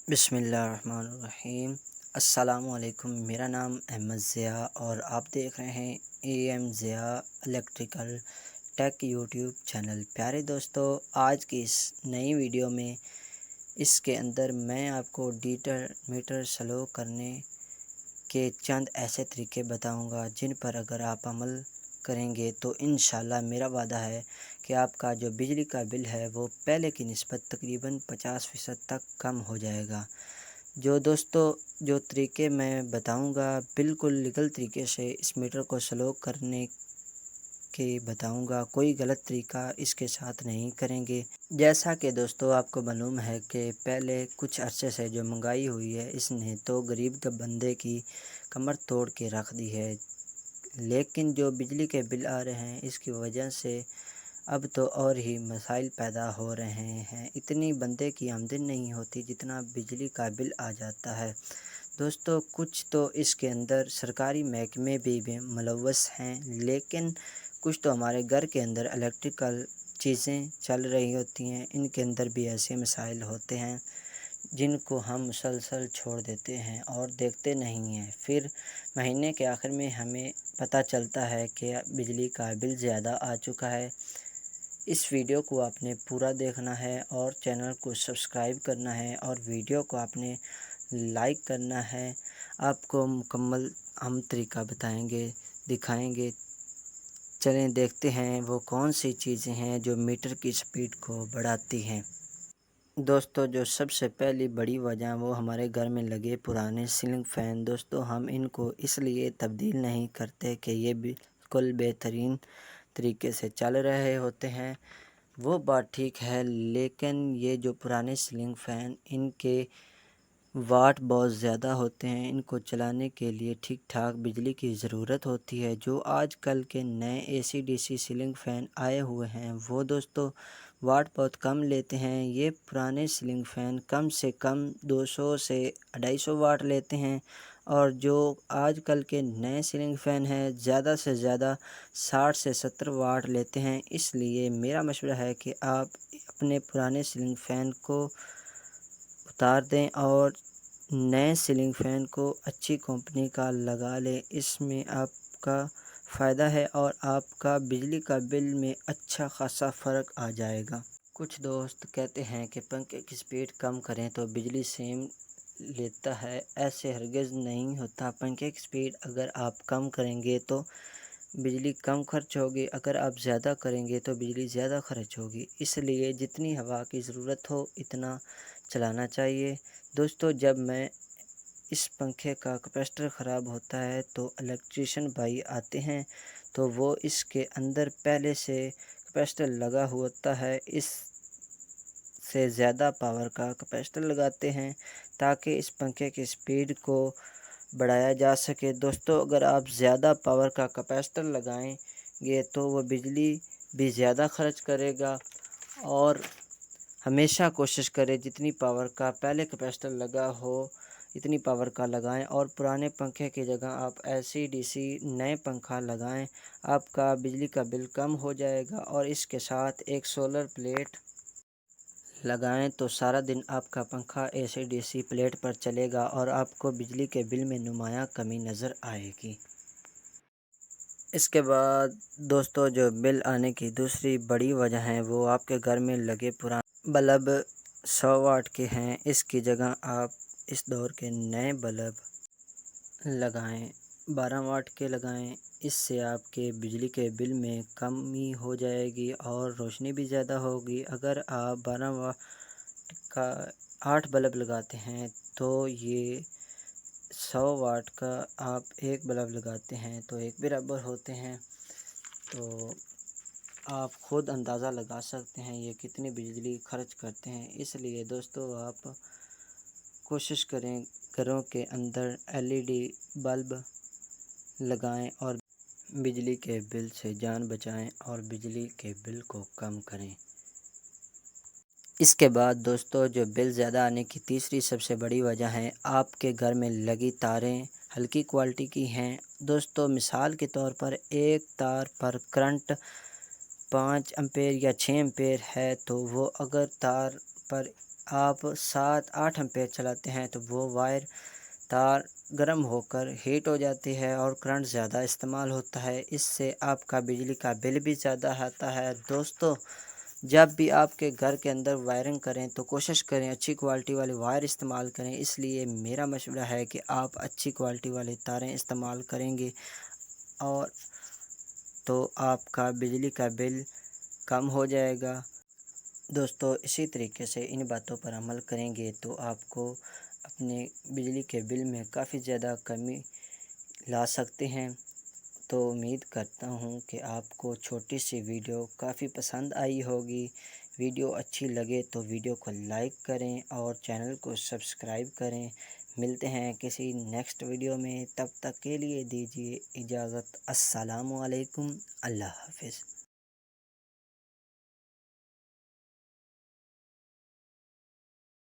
بسم اللہ الرحمن الرحیم۔ السلام علیکم، میرا نام احمد ضیاء اور آپ دیکھ رہے ہیں A M Zia electrical tech YouTube channel. پیارے دوستو، آج کی اس نئی ویڈیو میں اس کے اندر میں آپ کو میٹر سلو کرنے کے چند ایسے طریقے بتاؤں گا جن پر اگر آپ عمل کریں گے تو انشاءاللہ میرا وعدہ ہے کہ آپ کا جو بجلی کا بل ہے وہ پہلے کی نسبت تقریباً 50% تک کم ہو جائے گا۔ جو طریقے میں بتاؤں گا بالکل لیگل طریقے سے اس میٹر کو سلو کرنے کے بتاؤں گا، کوئی غلط طریقہ اس کے ساتھ نہیں کریں گے۔ جیسا کہ دوستو آپ کو معلوم ہے کہ پہلے کچھ عرصے سے جو مہنگائی ہوئی ہے اس نے تو غریب کے بندے کی کمر توڑ کے رکھ دی ہے، لیکن جو بجلی کے بل آ رہے ہیں اس کی وجہ سے اب تو اور ہی مسائل پیدا ہو رہے ہیں۔ اتنی بندے کی آمدن نہیں ہوتی جتنا بجلی کا بل آ جاتا ہے۔ دوستو کچھ تو اس کے اندر سرکاری محکمے بھی ملوث ہیں، لیکن کچھ تو ہمارے گھر کے اندر الیکٹریکل چیزیں چل رہی ہوتی ہیں، ان کے اندر بھی ایسے مسائل ہوتے ہیں جن کو ہم مسلسل چھوڑ دیتے ہیں اور دیکھتے نہیں ہیں۔ پھر مہینے کے آخر میں ہمیں پتہ چلتا ہے کہ بجلی کا بل زیادہ آ چکا ہے۔ اس ویڈیو کو آپ نے پورا دیکھنا ہے اور چینل کو سبسکرائب کرنا ہے اور ویڈیو کو آپ نے لائک کرنا ہے۔ آپ کو مکمل ہم طریقہ بتائیں گے، دکھائیں گے۔ چلیں دیکھتے ہیں وہ کون سی چیزیں ہیں جو میٹر کی سپیڈ کو بڑھاتی ہیں۔ دوستو جو سب سے پہلی بڑی وجہ وہ ہمارے گھر میں لگے پرانے سیلنگ فین۔ دوستو ہم ان کو اس لیے تبدیل نہیں کرتے کہ یہ بالکل بہترین طریقے سے چل رہے ہوتے ہیں، وہ بات ٹھیک ہے، لیکن یہ جو پرانے سیلنگ فین ان کے واٹ بہت زیادہ ہوتے ہیں، ان کو چلانے کے لیے ٹھیک ٹھاک بجلی کی ضرورت ہوتی ہے۔ جو آج کل کے نئے A C D C ceiling fan آئے ہوئے ہیں وہ دوستو واٹ بہت کم لیتے ہیں۔ یہ پرانے سیلنگ فین کم سے کم 200 سے 250 واٹ لیتے ہیں، اور جو آج کل کے نئے سیلنگ فین ہیں زیادہ سے زیادہ 60 سے 70 واٹ لیتے ہیں۔ اس لیے میرا مشورہ ہے کہ آپ اپنے پرانے سیلنگ فین کو اتار دیں اور نئے سیلنگ فین کو اچھی کمپنی کا لگا لیں۔ اس میں آپ کا فائدہ ہے اور آپ کا بجلی کا بل میں اچھا خاصا فرق آ جائے گا۔ کچھ دوست کہتے ہیں کہ پنکھے کی سپیڈ کم کریں تو بجلی سیم لیتا ہے، ایسے ہرگز نہیں ہوتا۔ پنکھے کی سپیڈ اگر آپ کم کریں گے تو بجلی کم خرچ ہوگی، اگر آپ زیادہ کریں گے تو بجلی زیادہ خرچ ہوگی۔ اس لیے جتنی ہوا کی ضرورت ہو اتنا چلانا چاہیے۔ دوستو جب میں اس پنکھے کا کیپیسٹر خراب ہوتا ہے تو الیکٹریشین بھائی آتے ہیں تو وہ اس کے اندر پہلے سے کیپیسٹر لگا ہوتا ہے، اس سے زیادہ پاور کا کیپیسٹر لگاتے ہیں تاکہ اس پنکھے کی سپیڈ کو بڑھایا جا سکے۔ دوستو اگر آپ زیادہ پاور کا کیپیسٹر لگائیں گے تو وہ بجلی بھی زیادہ خرچ کرے گا، اور ہمیشہ کوشش کریں جتنی پاور کا پہلے کیپیسٹر لگا ہو اتنی پاور کا لگائیں، اور پرانے پنکھے کی جگہ آپ اے سی ڈی سی نئے پنکھا لگائیں، آپ کا بجلی کا بل کم ہو جائے گا۔ اور اس کے ساتھ ایک سولر پلیٹ لگائیں تو سارا دن آپ کا پنکھا اے سی ڈی سی پلیٹ پر چلے گا اور آپ کو بجلی کے بل میں نمایاں کمی نظر آئے گی۔ اس کے بعد دوستو جو بل آنے کی دوسری بڑی وجہ ہے وہ آپ کے گھر میں لگے پرانے بلب 100 واٹ کے ہیں، اس کی جگہ آپ اس دور کے نئے بلب لگائیں، 12 واٹ کے لگائیں۔ اس سے آپ کے بجلی کے بل میں کمی ہو جائے گی اور روشنی بھی زیادہ ہوگی۔ اگر آپ 12 واٹ کا 8 بلب لگاتے ہیں تو یہ 100 واٹ کا آپ ایک بلب لگاتے ہیں تو ایک برابر ہوتے ہیں، تو آپ خود اندازہ لگا سکتے ہیں یہ کتنی بجلی خرچ کرتے ہیں۔ اس لیے دوستو آپ کوشش کریں گھروں کے اندر LED بلب لگائیں اور بجلی کے بل سے جان بچائیں اور بجلی کے بل کو کم کریں۔ اس کے بعد دوستو جو بل زیادہ آنے کی تیسری سب سے بڑی وجہ ہے آپ کے گھر میں لگی تاریں ہلکی کوالٹی کی ہیں۔ دوستو مثال کے طور پر ایک تار پر کرنٹ 5 امپیر یا 6 امپیر ہے تو وہ اگر تار پر آپ 7-8 امپیئر چلاتے ہیں تو وہ وائر تار گرم ہو کر ہیٹ ہو جاتی ہے اور کرنٹ زیادہ استعمال ہوتا ہے، اس سے آپ کا بجلی کا بل بھی زیادہ آتا ہے۔ دوستو، جب بھی آپ کے گھر کے اندر وائرنگ کریں تو کوشش کریں اچھی کوالٹی والے وائر استعمال کریں، اس لیے میرا مشورہ ہے کہ آپ اچھی کوالٹی والی تاریں استعمال کریں گے اور تو آپ کا بجلی کا بل کم ہو جائے گا۔ دوستو، اسی طریقے سے ان باتوں پر عمل کریں گے تو آپ کو اپنے بجلی کے بل میں کافی زیادہ کمی لا سکتے ہیں۔ تو امید کرتا ہوں کہ آپ کو چھوٹی سی ویڈیو کافی پسند آئی ہوگی۔ ویڈیو اچھی لگے تو ویڈیو کو لائک کریں اور چینل کو سبسکرائب کریں۔ ملتے ہیں کسی نیکسٹ ویڈیو میں، تب تک کے لیے دیجیے اجازت۔ السلام علیکم، اللہ حافظ۔